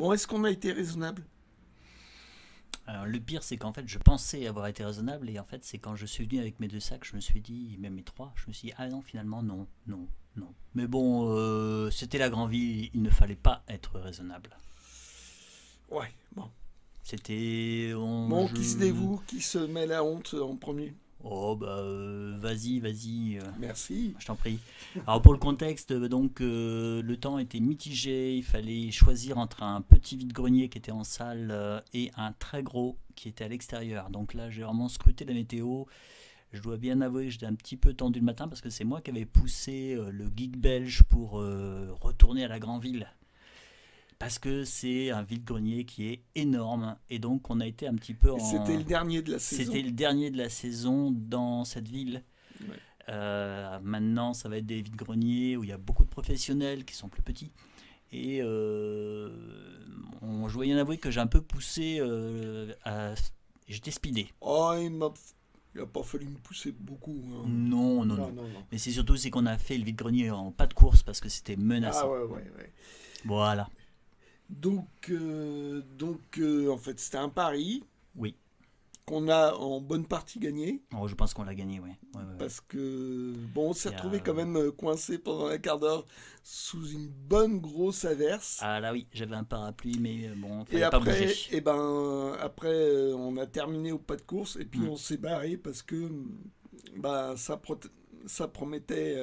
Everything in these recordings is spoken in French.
Bon, est-ce qu'on a été raisonnable? Alors, le pire, c'est qu'en fait, je pensais avoir été raisonnable, et en fait, c'est quand je suis venu avec mes 2 sacs, je me suis dit, même mes 3, je me suis dit, ah non, finalement, non, non, non. Mais bon, c'était la grande ville, il ne fallait pas être raisonnable. Ouais, bon. C'était. Bon, qui se dévoue, qui se met la honte en premier? Oh, bah, vas-y, vas-y. Merci. Je t'en prie. Alors pour le contexte, donc le temps était mitigé, il fallait choisir entre un petit vide-grenier qui était en salle et un très gros qui était à l'extérieur. Donc là j'ai vraiment scruté la météo. Je dois bien avouer que j'étais un petit peu tendu le matin parce que c'est moi qui avais poussé le geek belge pour retourner à la grande ville. Parce que c'est un vide-grenier qui est énorme et donc on a été un petit peu Et c'était en... le dernier de la C'était saison. le dernier de la saison dans cette ville. Ouais. Maintenant, ça va être des vides-greniers où il y a beaucoup de professionnels qui sont plus petits. Et je dois bien avouer que j'ai un peu poussé J'étais speedé. Oh, il a pas fallu me pousser beaucoup, hein. Non, non, Non, non. non, non. Mais c'est surtout c'est qu'on a fait le vide-grenier en pas de course parce que c'était Ah menaçant. ouais, ouais, ouais. Voilà. En fait, c'était un pari Oui. qu'on a en bonne partie gagné. Oh, je pense qu'on l'a gagné, ouais. Ouais, ouais, ouais. Parce que, bon, on s'est Il y retrouvé a- quand même coincé pendant un quart d'heure sous une bonne grosse averse. Ah là oui, j'avais un parapluie, mais bon, Et fallait pas bouger. après, on a terminé au pas de course et puis Hmm. on s'est barré parce que bah, ça promettait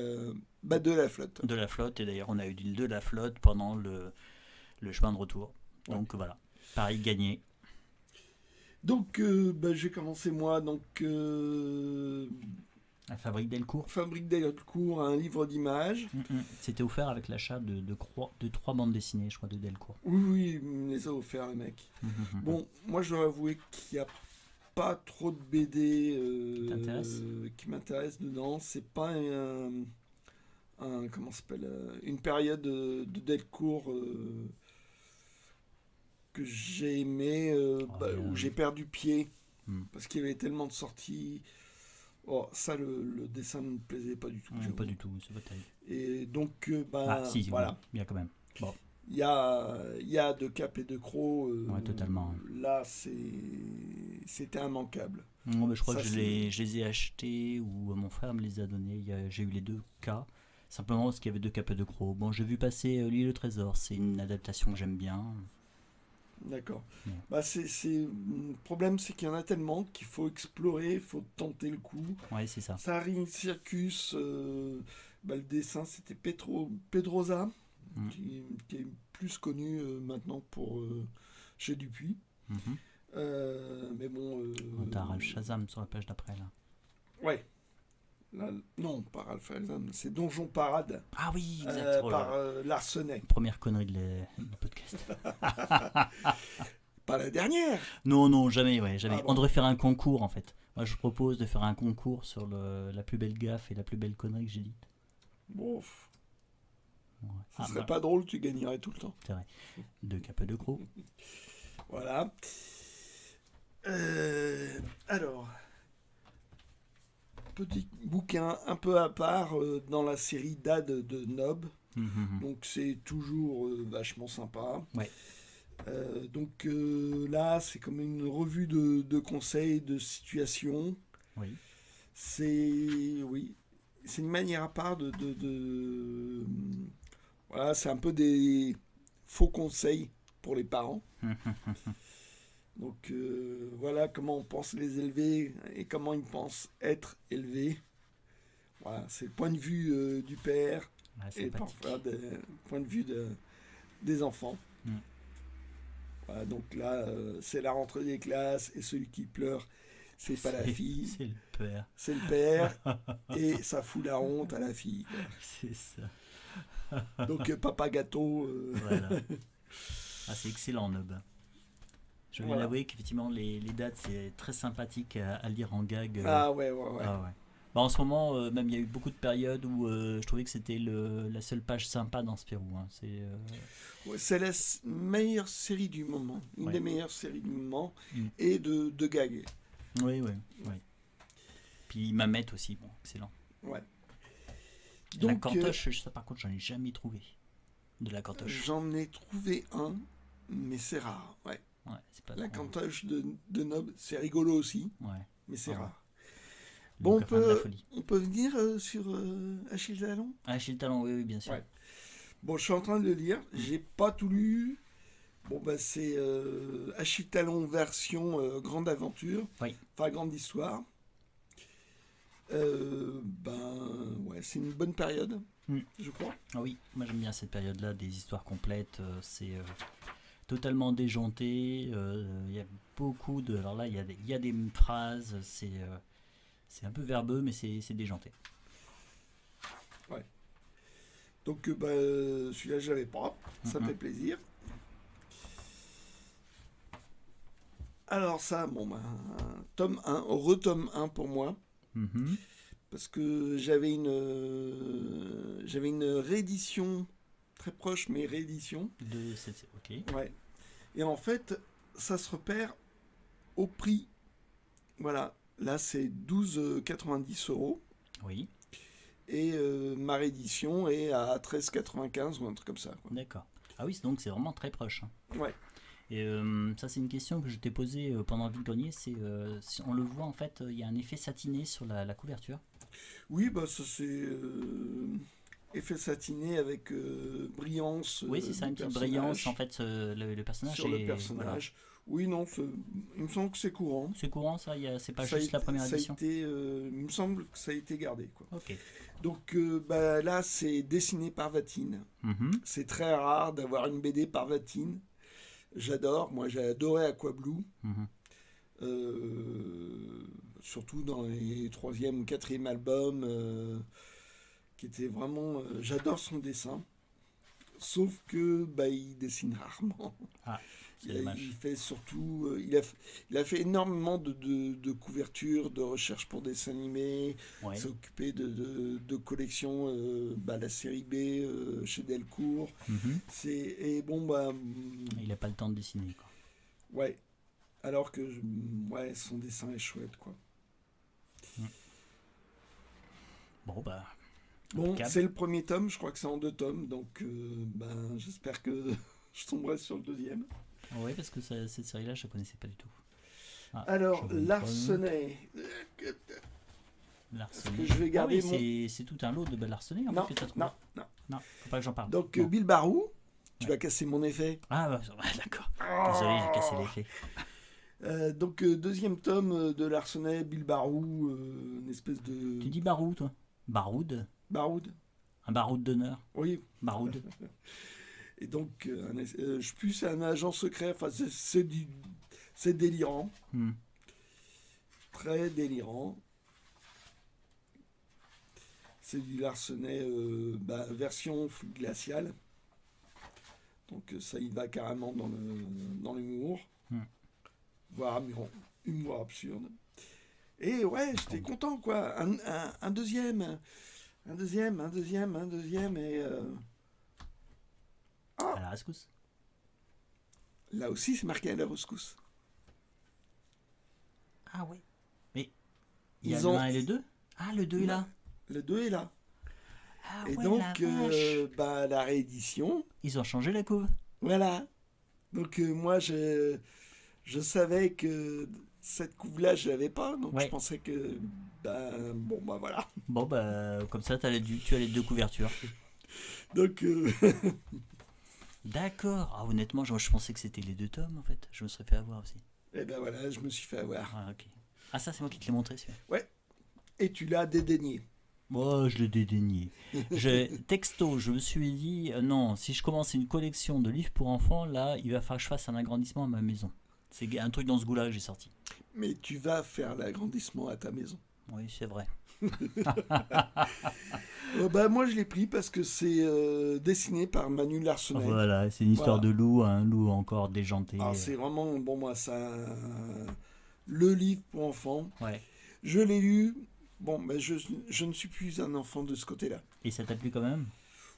bah, de la flotte. De la flotte, et d'ailleurs on a eu de la flotte pendant le chemin de retour. Ouais. Donc voilà, Paris gagné. Donc, bah, j'ai commencé moi. Donc, La Fabrique Delcourt. Fabrique Delcourt, un livre d'images. C'était offert avec l'achat de 3 bandes dessinées, je crois, de Delcourt. Oui, oui, il me les a offerts, le mec. Bon, moi, je dois avouer qu'il n'y a pas trop de BD T'intéresse qui m'intéressent dedans. C'est pas comment ça s'appelle, une période de Delcourt que j'ai aimé, Oh, où j'ai perdu pied Hmm. parce qu'il y avait tellement de sorties. Oh, ça, le dessin ne me plaisait pas du tout, Pas j'avoue. du tout, c'est pas terrible. Et donc, Ah, si, oui, voilà. bien quand même. Bon, Il y a de Cap et de Croc. ouais, totalement. Là, c'était immanquable. Non, mais je crois Ça, que c'est. je les ai achetés ou mon frère me les a donnés. J'ai eu les 2 cas. Simplement parce qu'il y avait 2 cas de Croc. Bon, j'ai vu passer L'île au trésor. C'est une adaptation que j'aime bien. D'accord. Ouais. Bah, le problème, c'est qu'il y en a tellement qu'il faut explorer, il faut tenter le coup. Ouais, c'est ça. Sarin Circus, bah, le dessin, c'était Pedrosa, Mm. qui est plus connu maintenant pour chez Dupuis. Mhm. Mais bon. Oh, t'as Ralph Shazam sur la page d'après là. Ouais. Là, non, pas Ralph Alzam, c'est Donjon Parade Ah oui, exact. Oh là par là. Larsenet. Première connerie du podcast. Pas la dernière. Non, non, jamais, ouais, jamais. Ah bon. On devrait faire un concours en fait. Moi, je propose de faire un concours sur la plus belle gaffe et la plus belle connerie que j'ai dite. Bon, Ouais. ce Ah, serait bah, pas drôle, tu gagnerais tout le temps. c'est vrai. 2 cas de Croc. Voilà. Alors, petit bouquin un peu à part dans la série d'Ad de Nob. Mhm. Donc c'est toujours vachement sympa. Ouais. Donc là, c'est comme une revue de conseils, de situations. Oui. Oui, c'est une manière à part voilà, c'est un peu des faux conseils pour les parents. Donc voilà comment on pense les élever et comment ils pensent être élevés. Voilà, c'est le point de vue du père Ouais, et sympathique. parfois le point de vue des enfants. Mm. Voilà, donc là, c'est la rentrée des classes et celui qui pleure, c'est pas la fille, C'est le père. c'est le père et ça fout la honte à la fille, quoi. C'est ça. Donc papa gâteau. Voilà. Ah, c'est excellent, Nob. Je vais Voilà. l'avouer qu'effectivement, les dates, c'est très sympathique à lire en gag. Ah ouais, ouais, ouais. Ah ouais. Bah, en ce moment, même il y a eu beaucoup de périodes où je trouvais que c'était la seule page sympa dans Spirou. Hein. Ouais, c'est la meilleure série du moment, une Ouais. des meilleures séries du moment, Mm. et de gags. Oui, oui, oui. Puis Mamette aussi, bon, excellent. Ouais. La Donc cantoche, ça par contre, j'en ai jamais trouvé. De la cantoche. j'en ai trouvé un, mais c'est rare. Ouais. Ouais, c'est pas La trop- cantoche de Nob, c'est rigolo aussi, Ouais. mais c'est Ah ouais. rare. Le Bon, coffin de la folie. on peut venir sur Achille Talon. Ah, chez le talent, oui, oui, bien sûr. Ouais. Bon, je suis en train de le lire. J'ai pas tout lu. Bon, bah, c'est Achille Talon version grande aventure. Oui. Enfin, grande histoire. Ben, ouais, c'est une bonne période, Mm. je crois. Ah oui, moi j'aime bien cette période-là, des histoires complètes. C'est totalement déjanté. Il y a beaucoup de. Alors là, il y a des phrases. C'est un peu verbeux, mais c'est déjanté. Donc, bah, celui-là, je l'avais pas. Ça me Mhm. fait plaisir. Alors, ça, bon, ben, tome 1, retome 1 pour moi. Mhm. Parce que j'avais une réédition très proche, mais réédition. Ok. Ouais. Et en fait, ça se repère au prix. Voilà. Là, c'est 12,90 €. Oui, Et ma réédition est à 13,95 ou un truc comme ça, quoi. d'accord. Ah oui, donc c'est vraiment très proche, hein. Ouais. Et ça, c'est une question que je t'ai posée pendant le vide-grenier. C'est si on le voit en fait, il y a un effet satiné sur la couverture. Oui, bah ça c'est effet satiné avec brillance Oui, c'est ça, du une petite personnage brillance en fait. Le personnage sur le est. Voilà. personnage. Oui, non, il me semble que c'est courant. C'est courant, ça. C'est pas Ça a juste la été- première ça a édition. été, il me semble que ça a été gardé, quoi. Ok. Donc bah, là, c'est dessiné par Vatine. Mhm. C'est très rare d'avoir une BD par Vatine. J'adore. Moi, j'ai adoré Aquablue. Mhm. Surtout dans les troisième ou quatrième albums, qui était vraiment. J'adore son dessin. Sauf que bah, il dessine rarement. Ah, c'est Il dommage. fait surtout, il a fait énormément de couvertures, de recherches pour dessins animés. Ouais. Il s'est occupé de collections, bah, la série B chez Delcourt. Mhm. Et bon, bah, Il a pas le temps de dessiner, quoi. ouais. Alors que ouais, son dessin est chouette, quoi. Bon, bah. Bon, impeccable. c'est le premier tome, je crois que c'est en 2 tomes, donc ben, j'espère que je tomberai sur le deuxième. Oui, parce que cette série-là, je ne connaissais pas du tout. Ah, Alors, je vois une Larsenet. Larsenet. Est-ce que je vais garder ah oui, c'est tout un lot de Larsenet en Non, fait, que tu as trouvé. non, non. Non, faut pas que j'en parle. Donc, Non. Bill Barou, tu Ouais. vas casser mon effet. Ah, bah, d'accord. Désolé, j'ai cassé l'effet. Donc, deuxième tome de Larsenet, Bill Barou, une espèce de. Tu dis Barou, toi Baroud Baroud. Un baroud d'honneur Oui. Baroud. Et donc, je sais plus, c'est un agent secret. Enfin, c'est délirant. Hmm. Très délirant. C'est du Larsenet bah, version flux glacial. Donc ça y va carrément dans l'humour. Voire humour absurde. Et ouais, j'étais content, quoi. Un deuxième. Un deuxième. Et À la rescousse. là aussi, c'est marqué à la rescousse. Ah oui. Mais il y a Ils le ont- 1 et le 2. Ah, le 2 est là. Le 2 est là. Ah Et ouais, donc, la vache. bah, la réédition, Ils ont changé la couve. voilà. Donc moi, je savais que cette couve-là, je l'avais pas. Donc Ouais. je pensais que, ben, bon, bah voilà. Bon, bah, comme ça, tu as les deux couvertures. Donc, D'accord. Ah, honnêtement, je pensais que c'était les 2 tomes, en fait. Je me serais fait avoir aussi. et ben voilà, je me suis fait avoir. Ah, ok. Ah, ça, c'est moi qui te l'ai montré, celui-là. Et tu l'as dédaigné. Moi, je l'ai dédaigné. Texto, je me suis dit, non, si je commence une collection de livres pour enfants, là, il va falloir que je fasse un agrandissement à ma maison. C'est un truc dans ce goût-là que j'ai sorti. Mais tu vas faire l'agrandissement à ta maison. Oui, c'est vrai. Bah, moi, je l'ai pris parce que c'est dessiné par Manu Larsenet. Voilà, c'est une histoire Voilà. de loup, un loup encore déjanté. Alors, c'est vraiment, bon, moi, ça. Le livre pour enfants. Ouais. Je l'ai lu. Bon, mais je ne suis plus un enfant de ce côté-là. Et ça t'a plu quand même?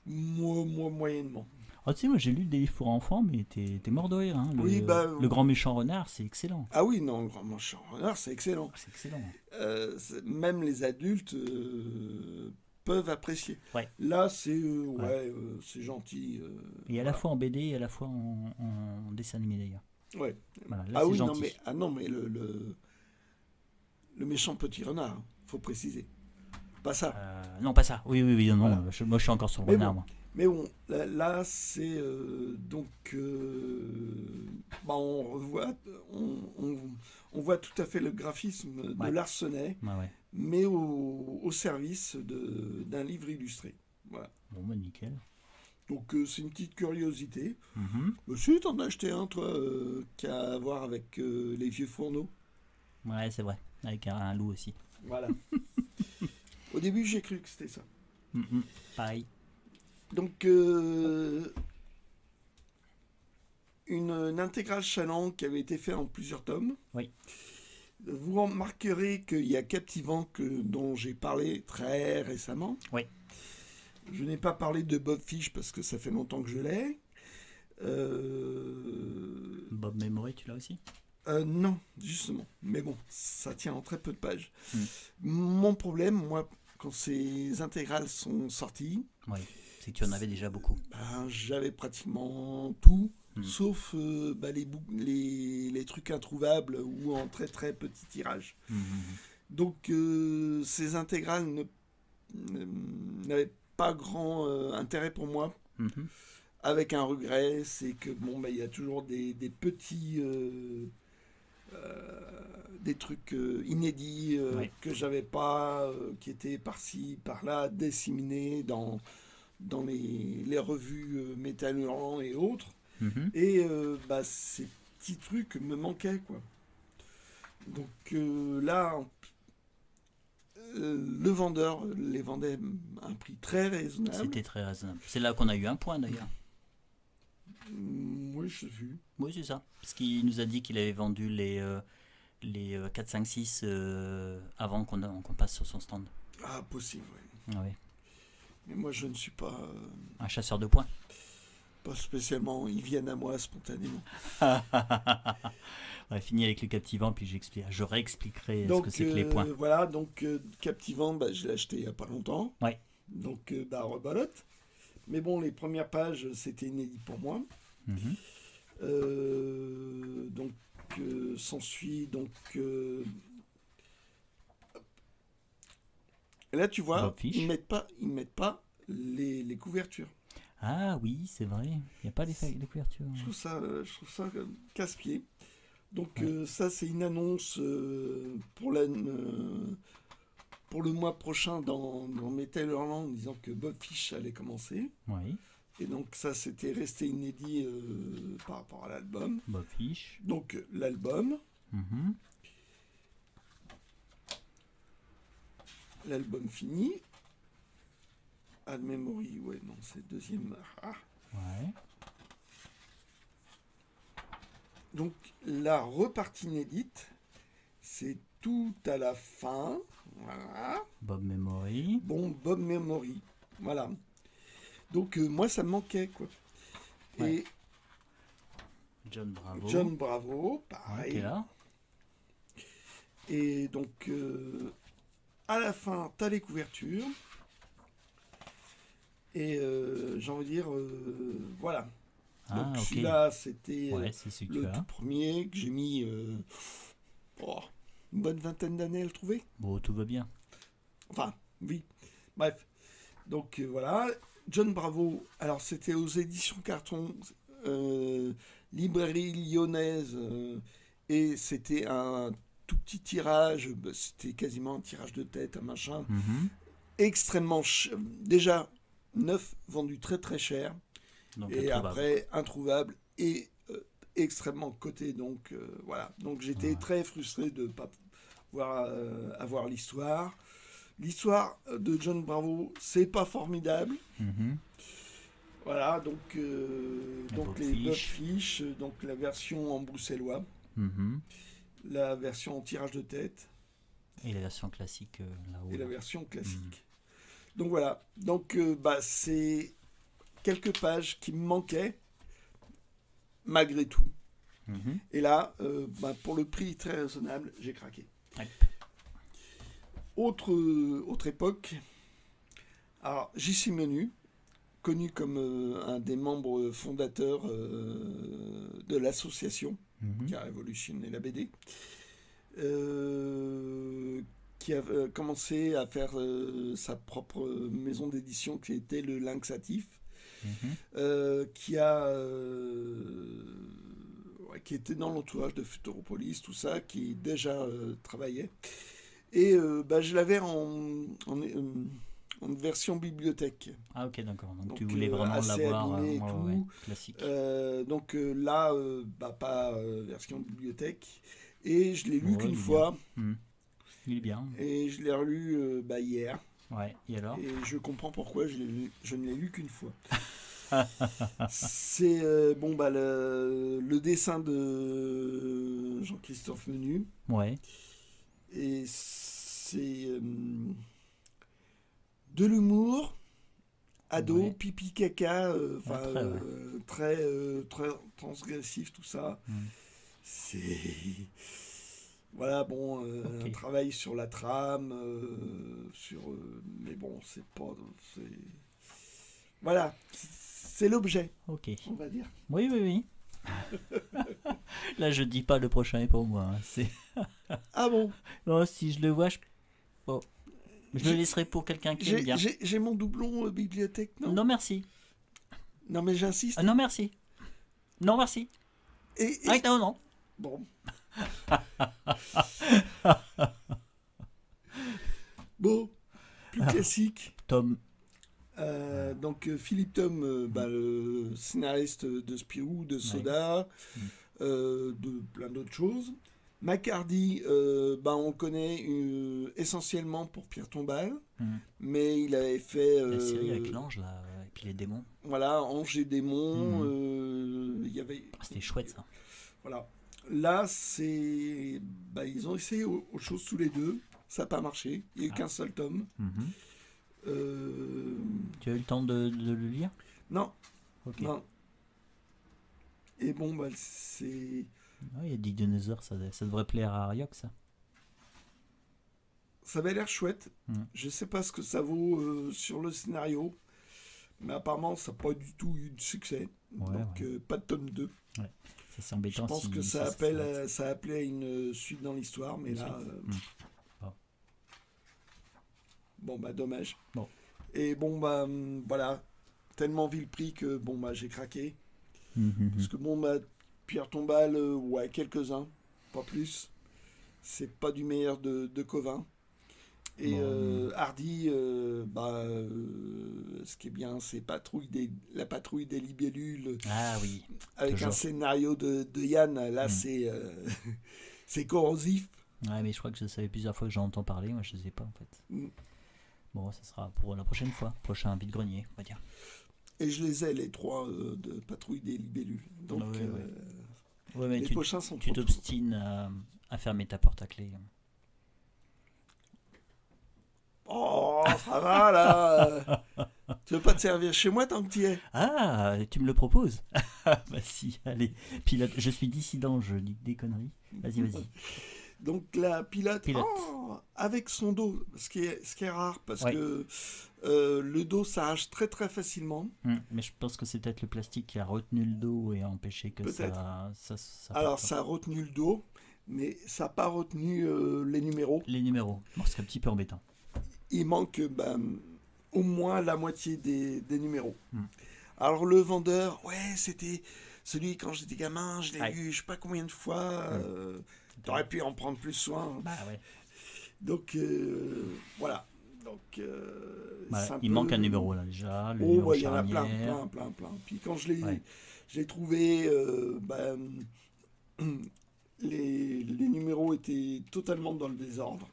Moi, moyennement. Oh, tu sais, moi j'ai lu des livres pour enfants, mais t'es mort de rire. Hein. Oui, bah, le grand méchant renard, c'est excellent. Ah oui, non, le Grand Méchant Renard, c'est excellent. C'est excellent. Même les adultes peuvent apprécier. Ouais. Là, c'est c'est gentil. Et à la fois en BD et à la fois en dessin animé d'ailleurs. Ouais. Voilà, là Ah c'est oui, gentil. non, mais le méchant petit renard, hein, faut préciser. Pas ça. Non, pas ça. Oui, non, Voilà. moi je suis encore sur le Mais renard. bon. Moi. Mais bon, là, c'est on voit tout à fait le graphisme de Ouais. Larsenet, Ouais. mais au service d'un livre illustré. Voilà. Bon, bah nickel. Donc c'est une petite curiosité. Mhm. Si, t'en as acheté un, toi, qui a à voir avec les vieux fourneaux. Ouais, c'est vrai. Avec un loup aussi. Voilà. Au début, j'ai cru que c'était ça. Mhm. Pareil. Donc, une intégrale Chaland qui avait été faite en plusieurs tomes. Oui. Vous remarquerez qu'il y a Captivant dont j'ai parlé très récemment. Oui. Je n'ai pas parlé de Bob Fish parce que ça fait longtemps que je l'ai. Bob Memory, tu l'as aussi? Non, justement. Mais bon, ça tient en très peu de pages. Mm. Mon problème, moi, quand ces intégrales sont sorties, Oui. C'est que tu en avais déjà beaucoup. j'avais pratiquement tout, sauf les trucs introuvables ou en très très petit tirage. Donc ces intégrales n'avaient pas grand intérêt pour moi. Avec un regret, c'est que bon, il y a toujours des petits des trucs inédits Oui. que j'avais pas, qui étaient par-ci, par-là, disséminés dans les revues Métal Hurlant et autres. Et ces petits trucs me manquaient, quoi. Donc là, le vendeur les vendait à un prix très raisonnable. C'était très raisonnable. C'est là qu'on a eu un point d'ailleurs. Oui, je sais vu. Oui, c'est ça. Parce qu'il nous a dit qu'il avait vendu les 4, 5, 6 avant qu'on passe sur son stand. Ah, possible, oui. Ah oui. Mais moi, je ne suis pas... Un chasseur de points. Pas spécialement, ils viennent à moi spontanément. On va finir avec le Captivant, puis je réexpliquerai Donc, ce que c'est que les points. Voilà, donc Captivant, je l'ai acheté il n'y a pas longtemps. Ouais. Donc, rebolote. Mais bon, les premières pages, c'était inédit pour moi. Donc, s'ensuit, donc... là, tu vois, ils mettent pas les couvertures. Ah oui, c'est vrai. Il n'y a pas les couvertures. Je trouve ça casse-pied. Donc ça, c'est une annonce pour le mois prochain dans Metal Hurlant, en disant que Bob Fish allait commencer. Oui. Et donc ça, c'était resté inédit par rapport à l'album. Bob Fish. Donc l'album. L'album fini. Ad Memory, ouais, non, c'est le deuxième. Ouais. Donc la repartie inédite, c'est tout à la fin. Voilà. Bob Memory. Bon, Bob Memory. Voilà. Donc moi, ça me manquait, quoi. Ouais. Et John Bravo. John Bravo, pareil. Ouais, qui est là. Et donc, à la fin, tu as les couvertures. Et j'ai envie de dire, voilà. Donc ok. celui-là, c'était c'est le tout premier que j'ai mis une bonne vingtaine d'années à le trouver. Bon, tout va bien. Enfin, oui. Bref. Donc voilà. John Bravo, alors c'était aux éditions Carton, librairie lyonnaise, et c'était un tout petit tirage, c'était quasiment un tirage de tête, un machin, extrêmement déjà neuf, vendu très très cher, donc, et après introuvable et extrêmement coté, donc voilà. Donc j'étais très frustré de ne pas pouvoir avoir l'histoire. L'histoire de John Bravo, c'est pas formidable. Voilà, donc les Bob Fish, donc la version en bruxellois, la version en tirage de tête. Et la version classique là-haut. Et la version classique. Donc voilà, donc c'est quelques pages qui me manquaient, malgré tout. Et là, pour le prix très raisonnable, j'ai craqué. Autre époque, Alors, J.C. Menu, connu comme un des membres fondateurs de l'association qui a révolutionné la BD, qui a commencé à faire sa propre maison d'édition qui était le Lynxatif, qui était dans l'entourage de Futuropolis, tout ça, qui déjà travaillait. Et je l'avais en version bibliothèque. Ah ok, d'accord. Donc tu voulais vraiment l'avoir classique. Donc là, pas version bibliothèque. Et je l'ai lu qu'une fois. Il est bien. Et je l'ai relu hier. Ouais, et alors? Et je comprends pourquoi je ne l'ai lu qu'une fois. C'est le dessin de Jean-Christophe Menu. Ouais. Et c'est de l'humour, ado, pipi, caca, très transgressif, tout ça. C'est... Voilà, un travail sur la trame, mais bon, c'est pas... Voilà, c'est l'objet, on va dire. Oui. Là, je dis pas le prochain est pour moi. C'est... Ah bon? Non, si je le vois, je le laisserai pour quelqu'un qui aime bien. J'ai mon doublon bibliothèque, non? Non, merci. Non, mais j'insiste. Non, merci. Non, merci. Non. Bon. Bon, plus classique. Tom. Donc Philippe Tom, le scénariste de Spirou, de Soda, de plein d'autres choses. McHardy, on connaît essentiellement pour Pierre Tombal, mais il avait fait... la série avec l'ange, là, et puis les démons. Voilà, Ange et démons. Il y avait... C'était chouette, ça. Voilà. Là, c'est... ils ont essayé autre chose tous les deux. Ça n'a pas marché. Il n'y a eu qu'un seul tome. Tu as eu le temps de le lire? Non. Ok. Non. Et c'est... Il y a Dick Dinosaur, ça devrait plaire à Arioc, ça. Ça avait l'air chouette. Je sais pas ce que ça vaut sur le scénario, mais apparemment ça n'a pas du tout eu de succès. Donc pas de tome 2. Ouais. Ça, c'est embêtant. Je pense que ça appelait une suite dans l'histoire, mais là... dommage. Bon. Et voilà, tellement vu le prix que j'ai craqué. Parce que Pierre Tombal, quelques-uns, pas plus. C'est pas du meilleur de Covin. Et Hardy, ce qui est bien, c'est la patrouille des libellules. Ah oui. Avec toujours un scénario de Yann, là c'est corrosif. Ouais, mais je crois que je savais plusieurs fois que j'en entends parler, moi je ne sais pas en fait. Bon, ça sera pour la prochaine fois, prochain vide-grenier, on va dire. Et je les ai, les trois de patrouille des libellules. Donc, mais les prochains sont tu t'obstines à fermer ta porte à clé. Oh, ça va là. Tu veux pas te servir chez moi tant que tu y es? Ah, tu me le proposes? Bah si, allez. Pilote, je suis dissident, je dis des conneries. Vas-y. Donc la pilote. Avec son dos, ce qui est rare parce que le dos s'arrache très très facilement. Mais je pense que c'est peut-être le plastique qui a retenu le dos et a empêché que ça Alors ça a retenu le dos, mais ça n'a pas retenu les numéros. Les numéros, bon, c'est un petit peu embêtant. Il manque au moins la moitié des numéros. Alors le vendeur, c'était celui quand j'étais gamin, je l'ai lu je sais pas combien de fois. T'aurais pu en prendre plus soin. Bah ouais. Donc voilà. Donc il manque un numéro là déjà. Le numéro il y en a plein. Puis quand je l'ai trouvé, les numéros étaient totalement dans le désordre.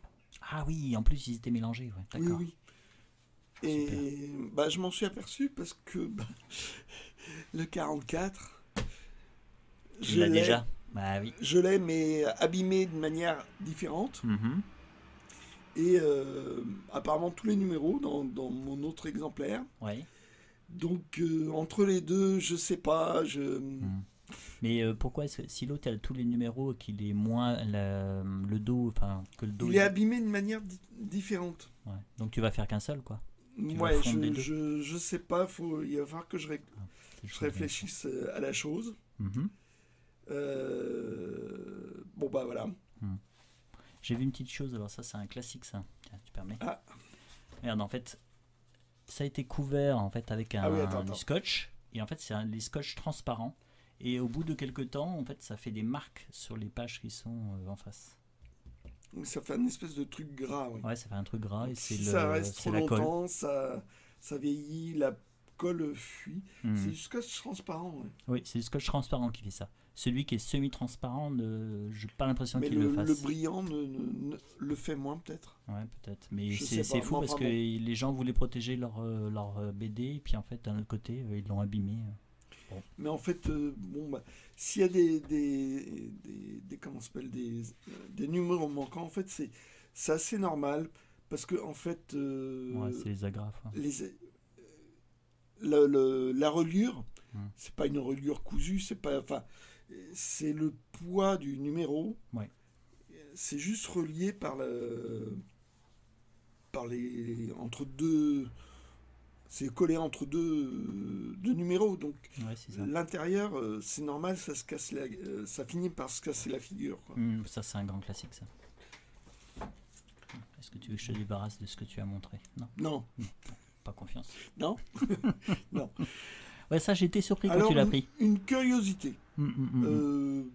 Ah oui, en plus ils étaient mélangés. Ouais. D'accord. Oui. Et je m'en suis aperçu parce que le 44, je l'ai déjà. Bah oui. Je l'ai, mais abîmé de manière différente. Et apparemment tous les numéros dans mon autre exemplaire. Ouais. Donc entre les deux, je sais pas. Mais pourquoi est-ce que si l'autre a tous les numéros et qu'il est moins le dos, que le dos. Il est abîmé de manière différente. Ouais. Donc tu vas faire qu'un seul, quoi. Ouais, je sais pas, il va falloir que je réfléchisse à la chose. Bon, bah voilà. J'ai vu une petite chose, alors ça c'est un classique ça. Tiens, tu permets. Ah. Regarde, en fait, ça a été couvert en fait avec du scotch. Et en fait, c'est des scotch transparents. Et au bout de quelques temps, en fait, ça fait des marques sur les pages qui sont en face. Ça fait un espèce de truc gras. Oui. Ouais, ça fait un truc gras. Et si ça reste trop longtemps, ça vieillit, la colle fuit. C'est du scotch transparent. Ouais. Oui, c'est du scotch transparent qui fait ça. Celui qui est semi-transparent, je n'ai pas l'impression qu'il le fasse. Le brillant le fait moins peut-être. Ouais, peut-être. Mais c'est fou parce que les gens voulaient protéger leur BD et puis en fait, d'un autre côté, ils l'ont abîmé. Bon. Mais en fait, s'il y a des numéros manquants, en fait, c'est assez normal parce que en fait, ouais, c'est les agrafes. Hein. La reliure, c'est pas une reliure cousue, c'est le poids du numéro. Ouais. C'est juste relié entre deux. C'est collé entre deux numéros, donc l'intérieur, c'est normal, ça se casse, ça finit par se casser la figure. Quoi. Ça, c'est un grand classique, ça. Est-ce que tu veux que je te débarrasse de ce que tu as montré? Non. Pas confiance. Non. Non. Ouais, ça, j'ai été surpris quand tu l'as pris. Une curiosité. Livre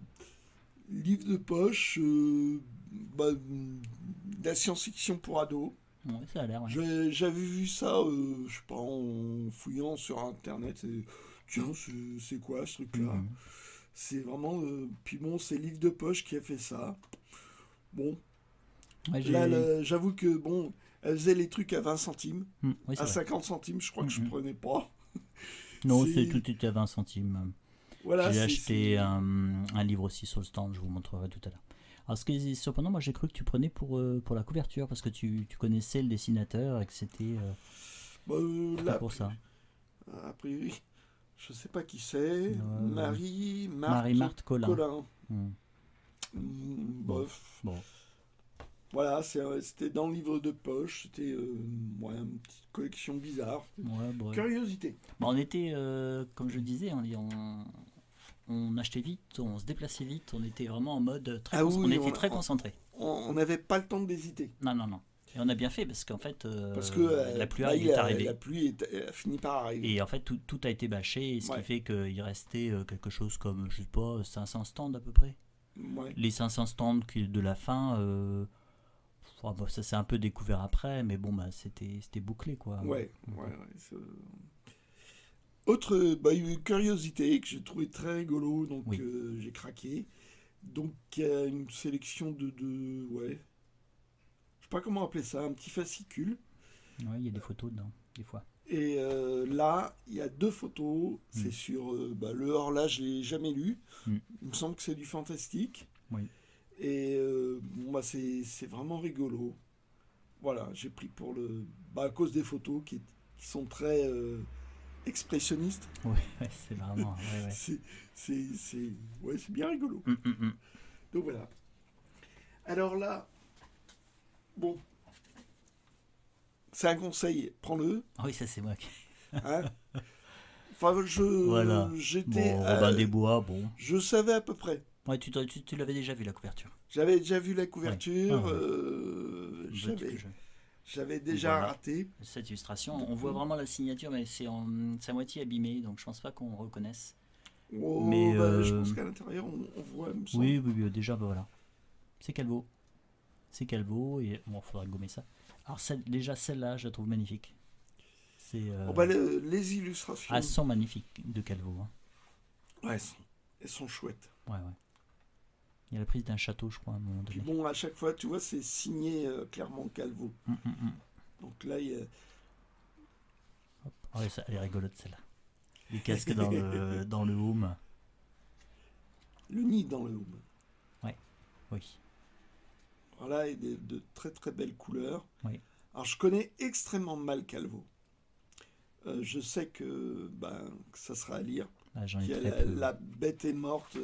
de poche, de la science-fiction pour ados. Ouais, ça a l'air. Ouais. J'avais vu ça, je sais pas, en fouillant sur internet. Tiens, c'est quoi ce truc-là? C'est vraiment. Puis bon, c'est Livre de poche qui a fait ça. Bon. Ouais, là, j'avoue que bon, elle faisait les trucs à 20 centimes. Oui, à 50 centimes, je crois que je prenais pas. Non, tout était à 20 centimes. Voilà, j'ai acheté un livre aussi sur le stand, je vous montrerai tout à l'heure. Alors, ce qui est surprenant, moi j'ai cru que tu prenais pour la couverture parce que tu connaissais le dessinateur et que c'était pour ça. A priori, je sais pas qui c'est. Marie-Marthe Collin. Bof. Bon. Voilà, c'était dans le livre de poche. C'était une petite collection bizarre. Curiosité. On était, comme je disais, on achetait vite, on se déplaçait vite, on était vraiment en mode très concentré. On n'avait pas le temps d'hésiter. Non. Et on a bien fait parce qu'en fait, la pluie est arrivée. La pluie a fini par arriver. Et en fait, tout a été bâché, ce qui fait qu'il restait quelque chose comme, je sais pas, 500 stands à peu près. Ouais. Les 500 stands de la fin, ça s'est un peu découvert après, mais bon, c'était bouclé, quoi. Ouais. Autre curiosité que j'ai trouvé très rigolo, donc j'ai craqué. Donc il y a une sélection de je sais pas comment appeler ça, un petit fascicule. Ouais, il y a des photos dedans, des fois. Et là, il y a 2 photos. C'est sur le Horla, je l'ai jamais lu. Il me semble que c'est du fantastique. Oui. Et c'est vraiment rigolo. Voilà, j'ai pris pour à cause des photos qui sont très expressionnistes. Oui, c'est vraiment. C'est bien rigolo. Donc voilà. Alors là, bon, c'est un conseil, prends-le. Oui, ça c'est moi qui. Hein, enfin, j'étais. Robin des Bois, bon. Je savais à peu près. Ouais, tu l'avais déjà vu la couverture. J'avais déjà vu la couverture. J'avais déjà raté. Cette illustration, on voit vraiment la signature, mais c'est à moitié abîmé, donc je pense pas qu'on reconnaisse. Mais je pense qu'à l'intérieur, on voit. Oui, déjà, voilà. C'est Calvo. Et bon, il faudra gommer ça. Alors, déjà, celle-là, je la trouve magnifique. Les illustrations. Elles sont magnifiques de Calvo. Hein. Ouais, elles sont chouettes. Ouais. Il y a la prise d'un château, je crois, à un moment donné. Puis bon, à chaque fois, tu vois, c'est signé clairement Calvo. Donc là, il y a. Hop. Oh, elle est rigolote, celle-là. Les casques dans le home. Le nid dans le home. Oui. Voilà, et de très très belles couleurs. Oui. Alors, je connais extrêmement mal Calvo. Je sais que ça sera à lire. J'en ai très peu. La bête est morte.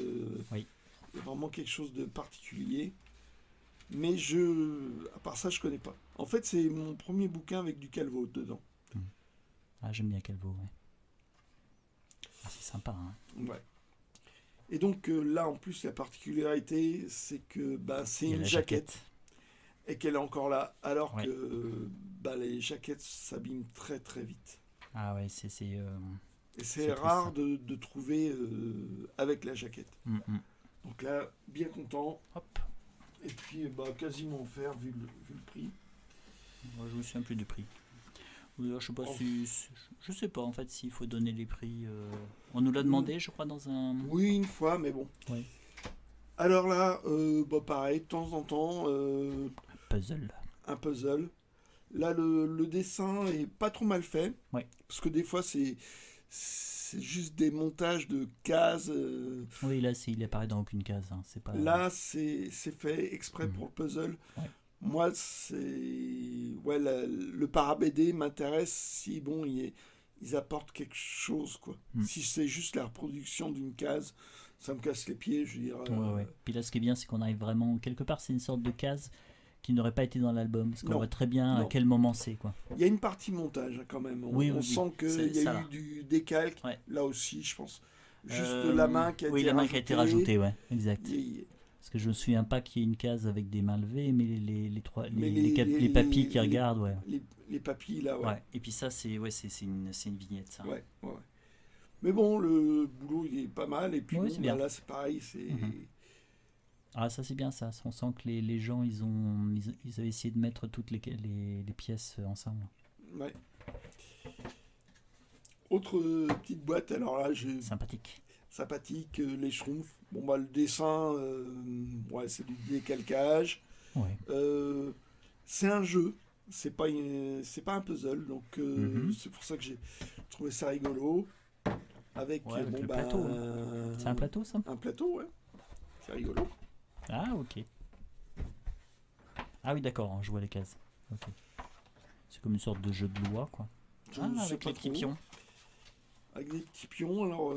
Oui. C'est vraiment quelque chose de particulier. Mais à part ça, je connais pas. En fait, c'est mon premier bouquin avec du Calvo dedans. Ah, j'aime bien Calvo, ouais. Ah, c'est sympa, hein. Ouais. Et donc là, en plus, la particularité, c'est que c'est Il y a une la jaquette et qu'elle est encore là, alors Ouais. que les jaquettes s'abîment très très vite. Ah ouais, Et c'est c'est triste, rare ça. de trouver avec la jaquette. Mm, mm. Donc là, bien content. Hop. Et puis quasiment offert vu le prix. Moi, je me souviens plus du prix. Je sais pas Oh. je sais pas en fait s'il faut donner les prix. On nous l'a demandé, je crois, dans un. Oui, une fois, mais bon. Ouais. Alors là, pareil, de temps en temps, Puzzle. un puzzle. Là, le dessin est pas trop mal fait. Ouais. Parce que des fois, c'est juste des montages de cases. Oui, là, il apparaît dans aucune case. Hein. C'est pas. Là, c'est fait exprès pour le puzzle. Ouais. Moi, c'est. Ouais, le para-BD m'intéresse si, bon, ils apportent quelque chose, quoi. Si c'est juste la reproduction d'une case, ça me casse les pieds, je veux dire. Ouais. Puis là, ce qui est bien, c'est qu'on arrive vraiment. Quelque part, c'est une sorte de case qui n'aurait pas été dans l'album. Parce qu'on voit très bien à quel moment c'est, quoi. Il y a une partie montage, quand même. On sent qu'il y a eu du décalque. Ouais. Là aussi, je pense. Juste la main qui a été rajoutée. Oui, la main qui a été rajoutée, ouais, exact. Parce que je me souviens pas qu'il y ait une case avec des mains levées, mais les papilles qui regardent, ouais. Les papilles, là, ouais. Et puis ça, c'est une vignette, ça. Ouais. Mais bon, le boulot, il est pas mal. Et puis là, c'est pareil. Ah, ça, c'est bien, ça. On sent que les gens, ils avaient essayé de mettre toutes les pièces ensemble. Ouais. Autre petite boîte, alors là, sympathique, les Schtroumpfs. Bon, le dessin, c'est du décalcage. Ouais. C'est un jeu, c'est pas un puzzle, donc c'est pour ça que j'ai trouvé ça rigolo. Avec le plateau. C'est un plateau, ça? Un plateau, ouais. C'est rigolo. Ah, ok. Ah oui, d'accord, je vois les cases. Okay. C'est comme une sorte de jeu de loi, quoi. Avec les petits pions. Avec des petits pions, alors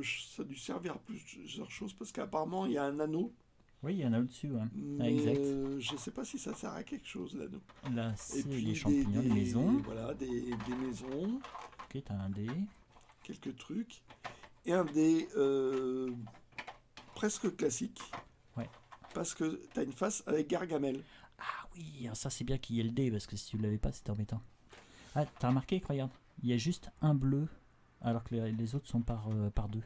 ça a dû servir à plusieurs choses parce qu'apparemment il y a un anneau. Oui, il y en a au-dessus, ouais. Mais exact. Je sais pas si ça sert à quelque chose, l'anneau. Là, c'est les champignons, les maisons. Voilà, des maisons. Ok, t'as un dé. Quelques trucs. Et un dé presque classique. Ouais. Parce que t'as une face avec Gargamel. Ah oui, ça c'est bien qu'il y ait le dé, parce que si tu l'avais pas, c'était embêtant. Ah, t'as remarqué, regarde, il y a juste un bleu, alors que les autres sont par deux.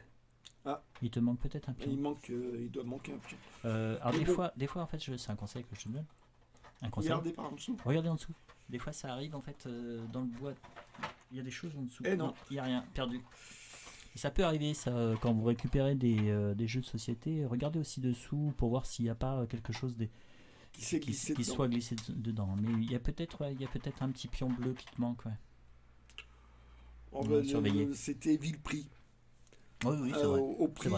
Ah. Il te manque peut-être un pion. Il doit manquer un pion. Alors des fois en fait, c'est un conseil que je te donne. Un conseil. Regardez par en dessous. Regardez en dessous. Des fois ça arrive en fait dans le bois. Il y a des choses en dessous. Non, il n'y a rien, perdu. Et ça peut arriver ça quand vous récupérez des jeux de société. Regardez aussi dessous pour voir s'il n'y a pas quelque chose qui soit glissé dedans. Mais il y a peut-être un petit pion bleu qui te manque. Ouais. Surveiller. C'était vil prix. Oui, c'est vrai. Au prix.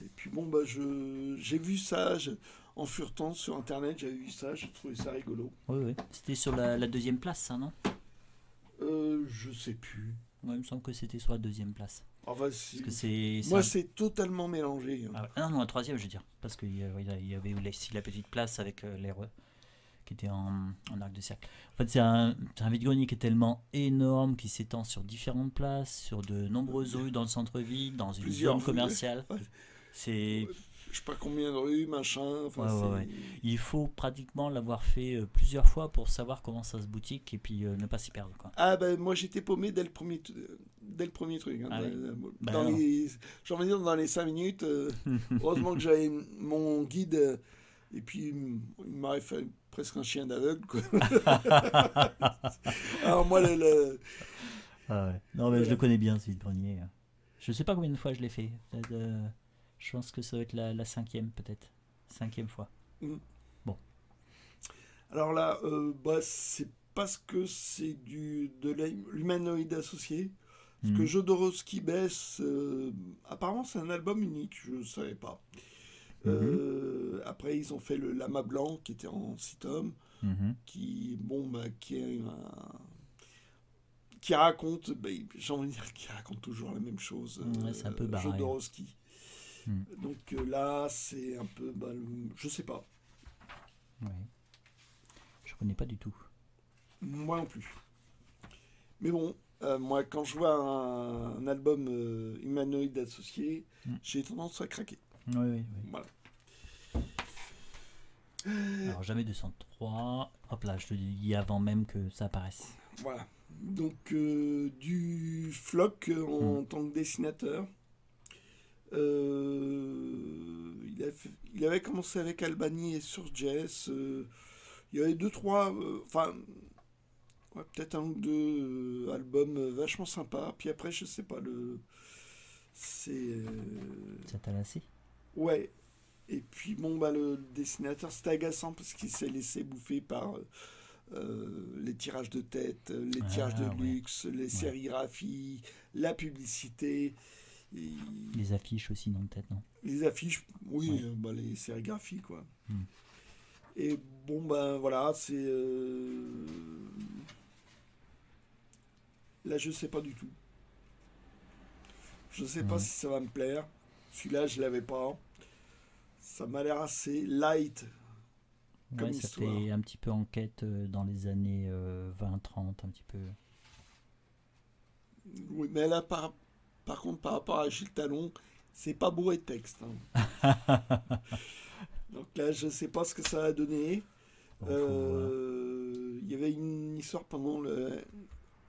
Et puis bon, j'ai vu ça en furetant sur internet, j'avais vu ça, j'ai trouvé ça rigolo. Oui. C'était sur la deuxième place, ça, non? Je sais plus. Ouais, il me semble que c'était sur la deuxième place. Parce que c'est totalement mélangé. Non, la troisième, je veux dire. Parce qu'il y avait aussi la petite place avec les qui était en arc de cercle. En fait, c'est un vide-grenier qui est tellement énorme, qui s'étend sur différentes places, sur de nombreuses rues dans le centre-ville, dans une zone commerciale. Ouais. C'est... Je sais pas combien de rues, machin. Ouais. Il faut pratiquement l'avoir fait plusieurs fois pour savoir comment ça se boutique et puis ne pas s'y perdre, quoi. Ah moi j'étais paumé dès le premier truc. J'ai envie de dire dans les 5 minutes. Heureusement que j'avais mon guide et puis il m'aurait fait presque un chien d'aveugle, quoi. Alors moi Non mais je le connais bien, ce vide-grenier. Je sais pas combien de fois je l'ai fait. Je pense que ça doit être la 5e peut-être. 5e fois. Bon. Alors là, c'est parce que c'est de l'humanoïde associé. Parce que Jodorowsky baisse, apparemment c'est un album unique, je ne savais pas. Après ils ont fait le Lama Blanc qui était en 6 tomes, qui raconte, j'ai envie de dire qu'il raconte toujours la même chose. C'est un peu barré. Jodorowsky. Donc là, c'est un peu... je sais pas. Ouais. Je connais pas du tout. Moi non plus. Mais bon, moi, quand je vois un album humanoïde associé, j'ai tendance à craquer. Oui, oui, oui. Voilà. Alors, jamais 203. Hop là, je te dis avant même que ça apparaisse. Voilà. Donc, du Flock en tant que dessinateur. Il avait commencé avec Albany et Surges. Il y avait deux, trois. Enfin. Ouais, peut-être un ou deux albums vachement sympas. Puis après, je sais pas, c'est. Ça t'a lassé? Ouais. Et puis, bon, bah, le dessinateur, c'était agaçant parce qu'il s'est laissé bouffer par les tirages de tête, les tirages de luxe, les sérigraphies, la publicité. Et... Les affiches aussi, non, peut-être, non? Les affiches, oui, bah, les sérigraphies, quoi. Et bon, ben voilà, c'est. Là, je sais pas du tout. Je sais pas si ça va me plaire. Celui-là, je l'avais pas. Ça m'a l'air assez light comme Ouais, ça histoire. fait un petit peu enquête dans les années 20-30, un petit peu. Oui, mais là, par contre, par rapport à Gilles Talon, c'est pas bourré de texte. Hein. Donc là, je sais pas ce que ça va donner. Il y avait une histoire pendant le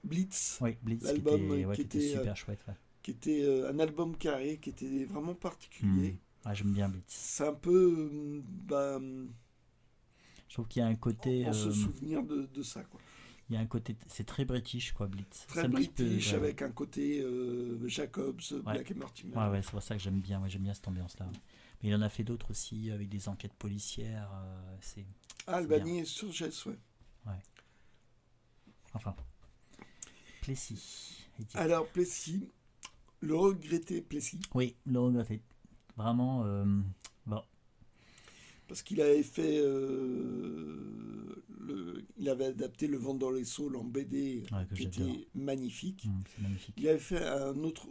Blitz, oui, Blitz l'album qui était super chouette. Ouais. Qui était un album carré, qui était vraiment particulier. Ah, j'aime bien Blitz. C'est un peu... je trouve qu'il y a un côté... On se souvenir de ça, quoi. Il y a un côté... C'est très british, quoi, Blitz. Très british, avec un côté Jacobs, Black et Mortimer. Ouais, c'est pour ça que j'aime bien. Ouais, j'aime bien cette ambiance-là. Mais il en a fait d'autres aussi, avec des enquêtes policières. Albany et Surges, ouais. Enfin... Plessis. Alors, Plessis, le regretté Plessis. Oui, le regretté. Vraiment, bon. Parce qu'il avait fait... il avait adapté Le Vent dans les Saules en BD, qui était magnifique. C'est magnifique. Il avait fait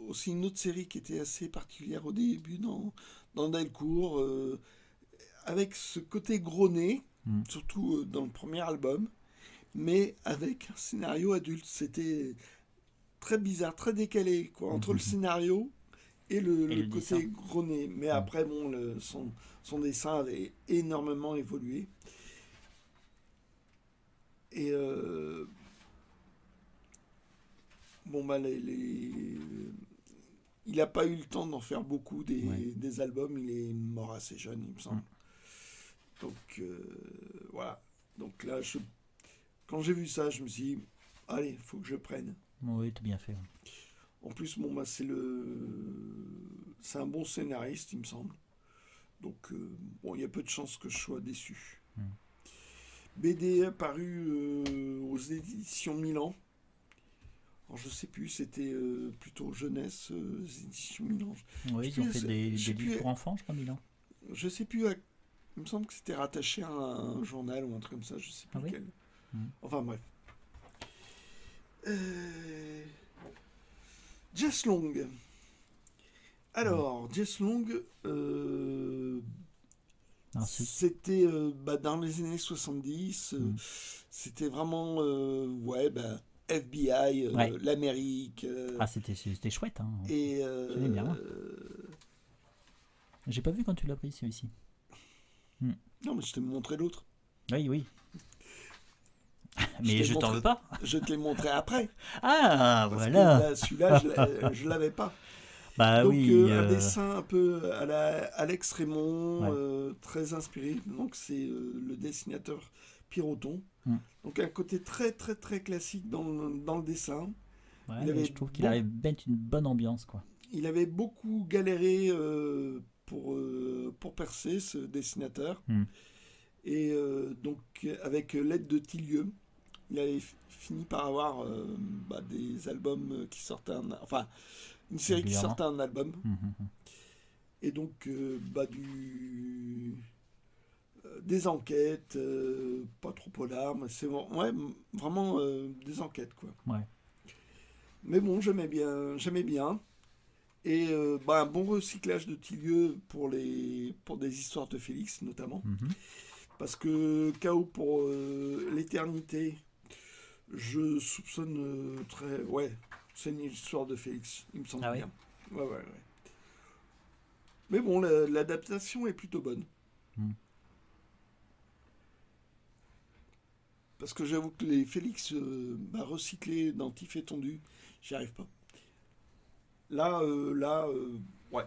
aussi une autre série qui était assez particulière au début dans Delcourt, avec ce côté gros nez, surtout dans le premier album, mais avec un scénario adulte. C'était très bizarre, très décalé, quoi, entre le scénario et le côté gros nez. Mais après, bon, son dessin avait énormément évolué. Et bon, bah, il n'a pas eu le temps d'en faire beaucoup des albums. Il est mort assez jeune, il me semble. Donc, voilà. Donc là, quand j'ai vu ça, je me suis dit, allez, il faut que je prenne. Oui, t'as bien fait. En plus, bon, bah, c'est un bon scénariste, il me semble. Donc, bon, il y a peu de chances que je sois déçu. BD paru aux éditions Milan. Alors, je sais plus, c'était plutôt jeunesse, éditions Milan. Oui, ils ont fait des livres pour enfants, je crois, Milan. Je sais plus, il me semble que c'était rattaché à un journal ou un truc comme ça, je sais plus lequel. Enfin, bref. Jess Long. Alors, Jess Long, c'était dans les années 70, c'était vraiment FBI, l'Amérique. C'était chouette. Hein. Et j'aimais bien. J'ai pas vu quand tu l'as pris celui-ci. Non, mais je t'ai montré l'autre. Oui. Mais je t'en veux pas. Je te l'ai montré après. Ah, parce voilà. Que, celui-là, je l'avais pas. Bah donc, oui. Un dessin un peu à la Alex Raymond, très inspiré. Donc, c'est le dessinateur Piroton. Donc, un côté très, très, très classique dans le dessin. Ouais, je trouve qu'il arrive à mettre une bonne ambiance, quoi. Il avait beaucoup galéré pour percer, ce dessinateur. Et donc, avec l'aide de Tillieux, il avait fini par avoir des albums qui sortaient, enfin, une série qui sortait un album. Et donc, des enquêtes, pas trop polar, mais c'est vraiment des enquêtes, quoi. Ouais. Mais bon, j'aimais bien. Et un bon recyclage de Tillieux pour des histoires de Félix, notamment. Parce que Chaos pour l'éternité, Je soupçonne très... Ouais, c'est une histoire de Félix, il me semble bien. Ouais. Mais bon, l'adaptation est plutôt bonne. Parce que j'avoue que les Félix recyclés dans Tif et Tondu, j'y arrive pas. Là, ouais.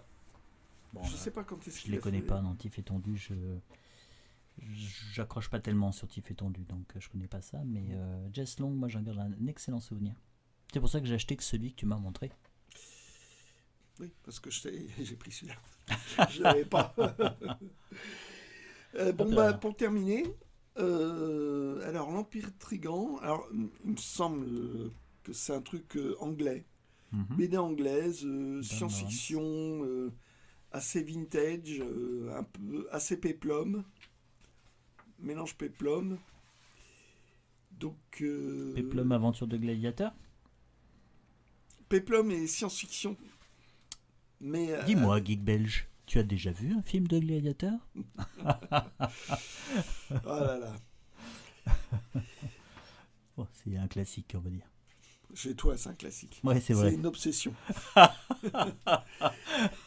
Bon, je sais pas quand est-ce je les connais pas, dans Tif et Tondu, j'accroche pas tellement sur Tif et Tondu, donc je connais pas ça, mais Jess Long, moi j'en garde un excellent souvenir. C'est pour ça que j'ai acheté que celui que tu m'as montré. Oui, parce que j'ai pris celui-là. Je l'avais pas. Pour terminer, alors l'Empire Trigant, alors il me semble que c'est un truc anglais, BD anglaise, science-fiction, assez vintage, un peu assez péplum, mélange péplum. Donc péplum aventure de gladiateur. Péplum et science-fiction. Mais dis-moi, geek belge, tu as déjà vu un film de gladiateur? Oh là là. Oh, c'est un classique, on va dire. Chez toi, c'est un classique. Ouais, c'est vrai. C'est une obsession.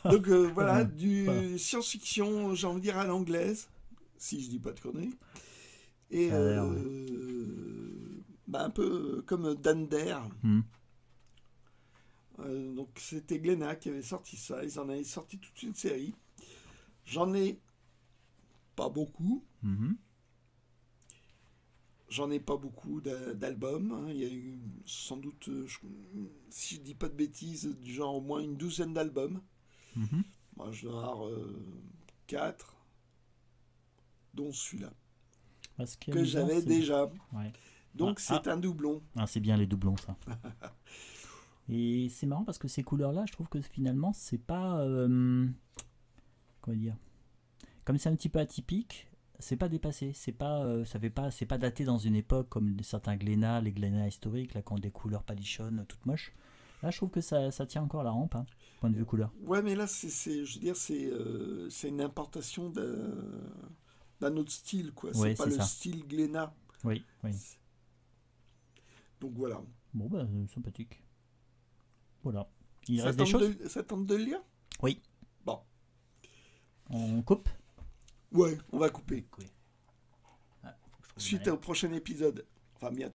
Donc voilà, du science-fiction, j'ai envie de dire à l'anglaise, si je dis pas de conneries. Et un peu comme Dan Dare. Donc c'était Glénat qui avait sorti ça. Ils en avaient sorti toute une série. J'en ai pas beaucoup. J'en ai pas beaucoup d'albums. Hein. Il y a eu sans doute, si je dis pas de bêtises, du genre au moins une douzaine d'albums. Moi, je dois avoir 4, dont celui-là. Que j'avais déjà. Ouais. Donc c'est un doublon. C'est bien les doublons, ça. Et c'est marrant parce que ces couleurs-là, je trouve que finalement, c'est pas... comment dire, comme c'est un petit peu atypique, c'est pas dépassé. C'est pas daté dans une époque comme certains Glénat, les Glénat historiques, là, qui ont des couleurs palichonnes, toutes moches. Là, je trouve que ça tient encore la rampe, point de vue couleur. Ouais, mais là, je veux dire, c'est une importation d'un autre style, quoi. Ouais, c'est pas le style Glénat. Oui. Donc voilà. Bon, sympathique. Voilà. Il reste des choses. Ça tente de le lire? Oui. Bon. On coupe? Ouais, on va couper. Oui. Suite au prochain épisode. Enfin, bientôt.